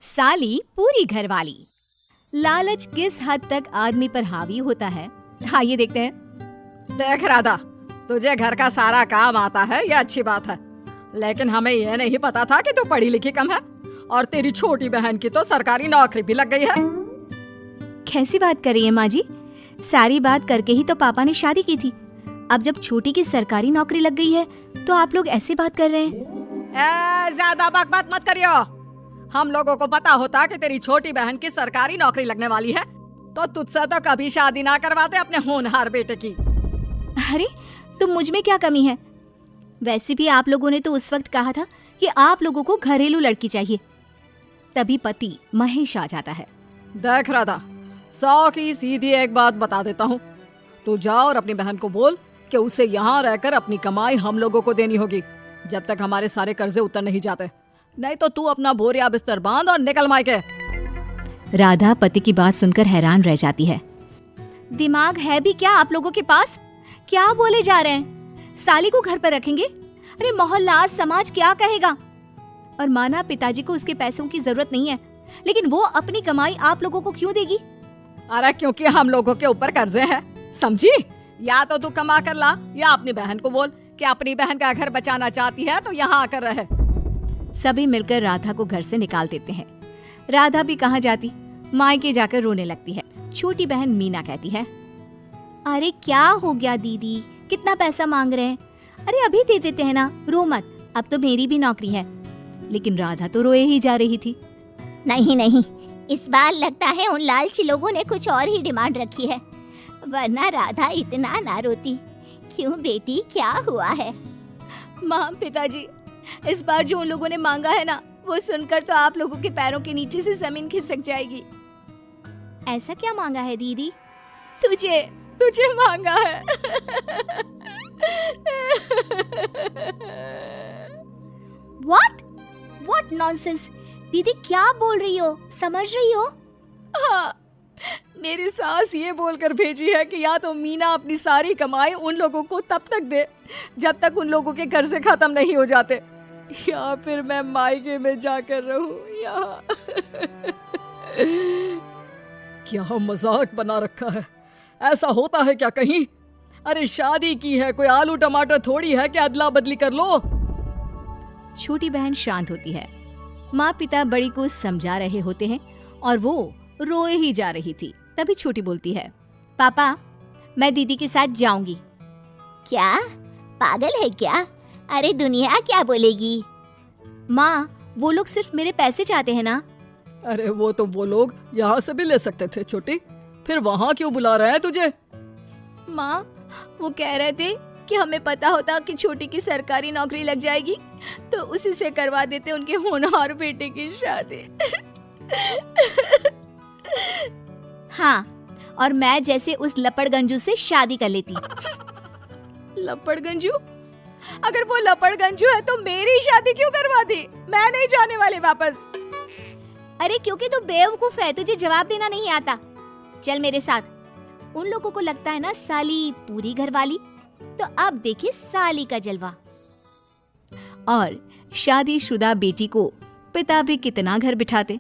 साली पूरी घरवाली। लालच किस हद तक आदमी पर हावी होता है, आइए देखते हैं। देख राधा, तुझे घर का सारा काम आता है, ये अच्छी बात है, लेकिन हमें ये नहीं पता था कि तू पढ़ी लिखी कम है और तेरी छोटी बहन की तो सरकारी नौकरी भी लग गई है। कैसी बात कर रही है माँ जी? सारी बात करके ही तो पापा ने शादी की थी। अब जब छोटी की सरकारी नौकरी लग गई है तो आप लोग ऐसी बात कर रहे हैं। ज्यादा बकवास मत करियो। हम लोगों को पता होता कि तेरी छोटी बहन की सरकारी नौकरी लगने वाली है तो तुझसे तो कभी शादी ना करवाते अपने होनहार बेटे की। अरे तो मुझ में क्या कमी है? वैसे भी आप लोगों ने तो उस वक्त कहा था कि आप लोगों को घरेलू लड़की चाहिए। तभी पति महेश आ जाता है। देख राधा, 100 की सीधी एक बात बता देता हूँ, तू जा और अपनी बहन को बोल कि उसे यहाँ रहकर अपनी कमाई हम लोगों को देनी होगी जब तक हमारे सारे कर्जे उतर नहीं जाते, नहीं तो तू अपना बोरिया बिस्तर बांध और निकल मायके। राधा पति की बात सुनकर हैरान रह जाती है। दिमाग है भी क्या आप लोगों के पास? क्या बोले जा रहे हैं? साली को घर पर रखेंगे? अरे मोहल्ला समाज क्या कहेगा? और माना पिताजी को उसके पैसों की जरूरत नहीं है, लेकिन वो अपनी कमाई आप लोगों को क्यों देगी? अरे क्योंकि हम लोगों के ऊपर कर्जे हैं, समझी? या तो तू कमा कर ला या अपनी बहन को बोल कि अपनी बहन का घर बचाना चाहती है तो यहाँ आकर रहे। सभी मिलकर राधा को घर से निकाल देते हैं। राधा भी कहाँ जाती, मायके जाकर रोने लगती है। छोटी बहन मीना कहती है, अरे क्या हो गया दीदी, कितना पैसा मांग रहे हैं? अरे अभी दे देते हैं ना, रो मत, अब तो मेरी भी नौकरी है। लेकिन राधा तो रोए ही जा रही थी। नहीं नहीं, इस बार लगता है उन लालची लोगों ने कुछ और ही डिमांड रखी है, वरना राधा इतना ना रोती। क्यों बेटी, क्या हुआ है? माँ पिताजी, इस बार जो उन लोगों ने मांगा है ना, वो सुनकर तो आप लोगों के पैरों के नीचे से जमीन खिसक जाएगी। ऐसा क्या मांगा है दीदी? तुझे मांगा है। What nonsense? दीदी क्या बोल रही हो, समझ रही हो? हाँ, मेरी सास ये बोलकर भेजी है कि या तो मीना अपनी सारी कमाई उन लोगों को तब तक दे जब तक उन लोगों के कर्जे खत्म नहीं हो जाते, या फिर मैं मायके में जाकर रहूं यहाँ। क्या मजाक बना रखा है, ऐसा होता है क्या कहीं? अरे शादी की है, कोई आलू टमाटर थोड़ी है कि अदला बदली कर लो। छोटी बहन शांत होती है। माँ पिता बड़ी को समझा रहे होते हैं और वो रोए ही जा रही थी। तभी छोटी बोलती है, पापा मैं दीदी के साथ जाऊंगी। क्या पागल है क्या? अरे दुनिया क्या बोलेगी? माँ वो लोग सिर्फ मेरे पैसे चाहते हैं ना। अरे वो तो वो लोग यहाँ से भी ले सकते थे छोटी, फिर वहाँ क्यों बुला रहे हैं तुझे? माँ वो कह रहे थे कि हमें पता होता कि छोटी की सरकारी नौकरी लग जाएगी तो उसी से करवा देते उनके होनहार बेटे की शादी। हाँ, और मैं जैसे उस लपड़गंजू से शादी कर लेती। लपड़गंजू? अगर वो लपड़गंजू है तो मेरी शादी क्यों करवा दी? मैं नहीं जाने वाली वापस। अरे क्योंकि तू बेवकूफ है, तुझे जवाब देना नहीं आता। चल मेरे साथ। उन लोगों को लगता है ना साली पूरी घरवाली, तो अब देखिए साली का जलवा। और शादीशुदा बेटी को पिता भी कितना घर बिठाते।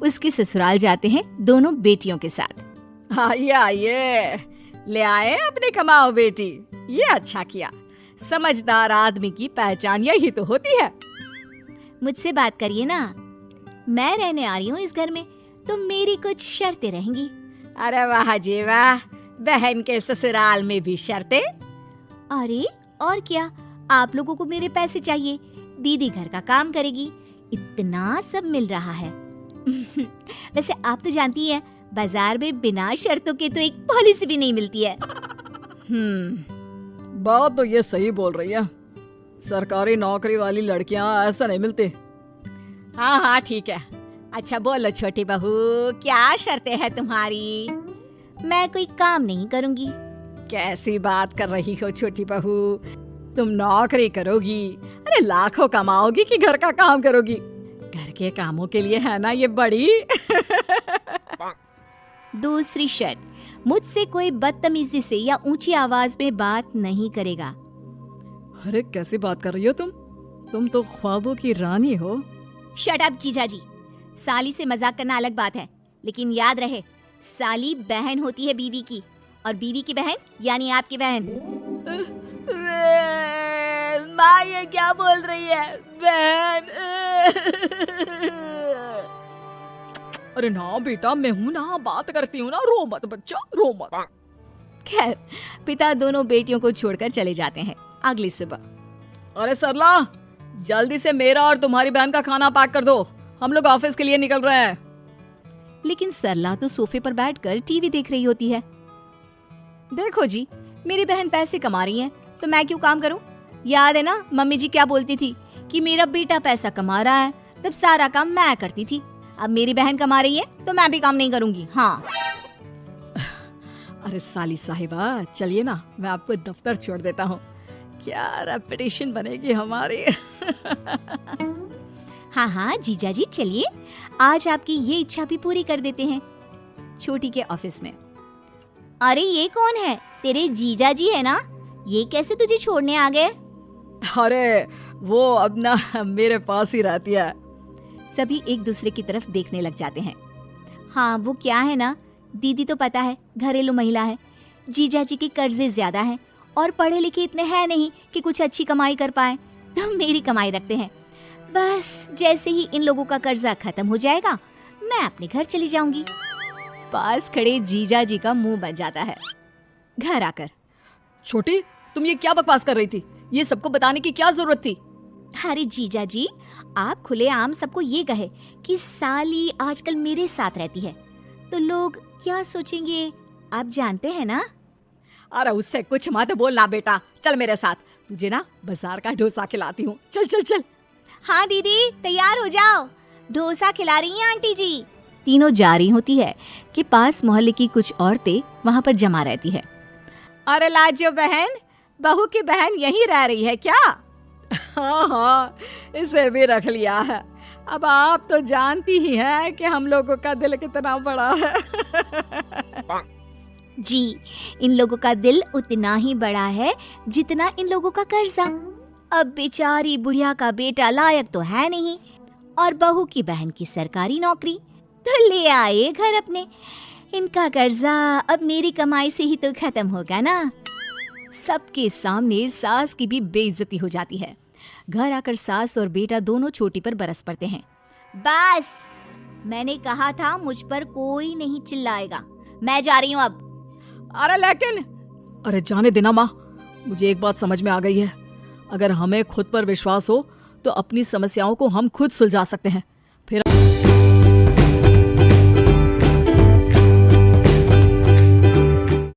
उसके ससुराल जाते हैं दोनों बेटियों के साथ। आइए आइए, ले आए अपनी कमाओ बेटी, ये अच्छा किया। समझदार आदमी की पहचान यही तो होती है। मुझसे बात करिए ना, मैं रहने आ रही हूँ इस घर में, तो मेरी कुछ शर्तें रहेंगी। अरे वाह जी वाह, बहन के ससुराल में भी शर्तें? अरे और क्या, आप लोगों को मेरे पैसे चाहिए, दीदी घर का काम करेगी, इतना सब मिल रहा है। वैसे आप तो जानती हैं, बाजार में बिना शर्तों के तो एक पॉलिसी भी नहीं मिलती है। बात तो ये सही बोल रही है, सरकारी नौकरी वाली लड़कियां ऐसा नहीं मिलती। हाँ हाँ ठीक है, अच्छा बोलो छोटी बहू, क्या शर्तें हैं तुम्हारी? मैं कोई काम नहीं करूंगी। कैसी बात कर रही हो छोटी बहू, तुम नौकरी करोगी, अरे लाखों कमाओगी कि घर का काम करोगी? घर के कामों के लिए है ना ये बड़ी। दूसरी शर्त, मुझसे कोई बदतमीजी से या ऊंची आवाज में बात नहीं करेगा। अरे कैसी बात कर रही हो तुम तो ख्वाबों की रानी हो। शट अप जीजा जी, साली से मजाक करना अलग बात है, लेकिन याद रहे साली बहन होती है बीवी की, और बीवी की बहन यानी आपकी बहन। माँ ये क्या बोल रही है, बहन? अरे ना बेटा, मैं हूँ ना, बात करती हूँ ना, रो मत बच्चा, रो मत। खैर, पिता दोनों बेटियों को छोड़कर चले जाते हैं। अगली सुबह, अरे सरला, जल्दी से मेरा और तुम्हारी बहन का खाना पैक कर दो, हम लोग ऑफिस के लिए निकल रहे हैं। लेकिन सरला तो सोफे पर बैठकर टीवी देख रही होती है। देखो जी, मेरी बहन पैसे कमा रही है तो मैं क्यों काम करूं? याद है ना मम्मी जी क्या बोलती थी कि मेरा बेटा पैसा कमा रहा है, तब सारा काम मैं करती थी। अब मेरी बहन कमा रही है तो मैं भी काम नहीं करूंगी। हाँ। अरे साली साहिबा, चलिए ना, मैं आपको दफ्तर छोड़ देता हूँ, क्या रेपुटेशन बनेगी हमारी। हाँ हाँ जीजा जी, चलिए, आज आपकी ये इच्छा भी पूरी कर देते हैं। छोटी के ऑफिस में, अरे ये कौन है? तेरे जीजा जी है ना? ये कैसे तुझे छोड़ने आ गए? अरे वो अब ना मेरे पास ही रहती है। सभी एक दूसरे की तरफ देखने लग जाते हैं। हाँ, वो क्या है ना, दीदी तो पता है घरेलू महिला है, जीजा जी के कर्जे ज्यादा हैं और पढ़े लिखे इतने हैं नहीं कि कुछ अच्छी कमाई कर पाए, तो मेरी कमाई रखते हैं। बस जैसे ही इन लोगों का कर्जा खत्म हो जाएगा, मैं अपने घर चली जाऊंगी। पास खड़े जीजा जी का मुंह बन जाता है। घर आकर, छोटी, तुम ये क्या बकवास कर रही थी? ये सबको बताने की क्या जरूरत थी? अरे जीजा जी, आप खुलेआम सबको ये कहे कि साली आजकल मेरे साथ रहती है, तो लोग क्या सोचेंगे आप जानते हैं ना। अरे उससे कुछ मत बोलना बेटा, चल मेरे साथ, तुझे ना बाजार का डोसा खिलाती हूँ, चल चल चल। हाँ दीदी, तैयार हो जाओ, डोसा खिला रही हैं आंटी जी। तीनों जा रही होती है कि पास मोहल्ले की कुछ औरतें वहाँ पर जमा रहती है। अरे लाजो बहन, बहू की बहन यहीं रह रही है क्या? हाँ हाँ, इसे भी रख लिया है। अब आप तो जानती ही हैं कि हम लोगों का दिल कितना बड़ा है। जी, इन लोगों का दिल उतना ही बड़ा है जितना इन लोगों का कर्जा। अब बेचारी बुढ़िया का बेटा लायक तो है नहीं, और बहू की बहन की सरकारी नौकरी, तो ले आए घर अपने। इनका कर्जा अब मेरी कमाई से ही तो खत्म होगा ना। सबके सामने सास की भी बेइज्जती हो जाती है। घर आकर सास और बेटा दोनों छोटी पर बरस पड़ते हैं। बस, मैंने कहा था मुझ पर कोई नहीं चिल्लाएगा, मैं जा रही हूँ अब। अरे लेकिन, अरे जाने देना माँ, मुझे एक बात समझ में आ गई है, अगर हमें खुद पर विश्वास हो तो अपनी समस्याओं को हम खुद सुलझा सकते हैं। फिर